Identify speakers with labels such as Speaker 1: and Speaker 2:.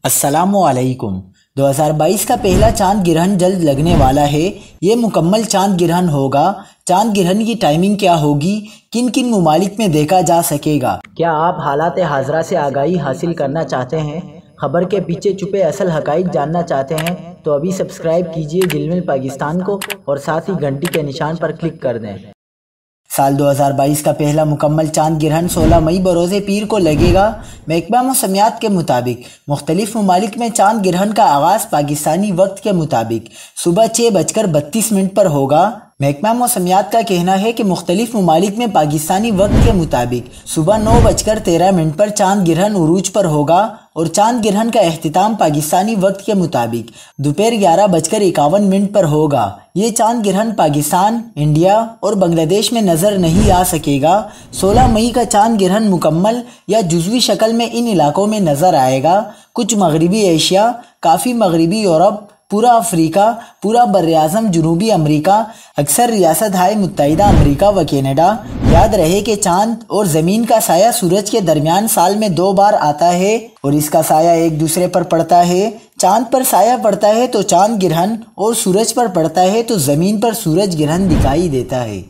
Speaker 1: السلام علیکم۔ 2022 کا پہلا چاند گرہن جلد لگنے والا ہے۔ یہ مکمل چاند گرہن ہوگا۔ چاند گرہن کی ٹائمنگ کیا ہوگی؟ کن کن ممالک میں دیکھا جا سکے گا؟ کیا آپ حالات حاضرہ سے آگاہی حاصل کرنا چاہتے ہیں؟ خبر کے پیچھے چھپے اصل حقائق جاننا چاہتے ہیں تو ابھی سبسکرائب کیجئے جلمل پاکستان کو اور ساتھ ہی گھنٹی کے نشان پر کلک کر دیں۔ سال 2022 کا پہلا مکمل چاند گرہن 16 مئی بروز پیر کو لگے گا۔ محکمہ موسمیات کے مطابق مختلف ممالک میں چاند گرہن کا آغاز پاکستانی وقت کے مطابق صبح 6:32 پر ہوگا۔ محکمہ موسمیات کا کہنا ہے کہ مختلف ممالک میں پاکستانی وقت کے مطابق صبح 9:13 پر چاند گرہن عروج پر ہوگا اور چاند گرہن کا اختتام پاکستانی وقت کے مطابق دوپہر 11:51 پر ہوگا۔ یہ چاند گرہن پاکستان، انڈیا اور بنگلہ دیش میں نظر نہیں آ سکے گا۔ 16 مئی کا چاند گرہن مکمل یا جزوی شکل میں ان علاقوں میں نظر آئے گا: کچھ مغربی ایشیا، کافی مغربی یورپ، پورا افریقہ، پورا براعظم جنوبی امریکہ، اکثر ریاستہائے متحدہ امریکہ و کینیڈا۔ یاد رہے کہ چاند اور زمین کا سایہ سورج کے درمیان سال میں 2 بار آتا ہے اور اس کا سایہ ایک دوسرے پر پڑتا ہے۔ چاند پر سایہ پڑتا ہے تو چاند گرہن اور سورج پر پڑتا ہے تو زمین پر سورج گرہن دکھائی دیتا ہے۔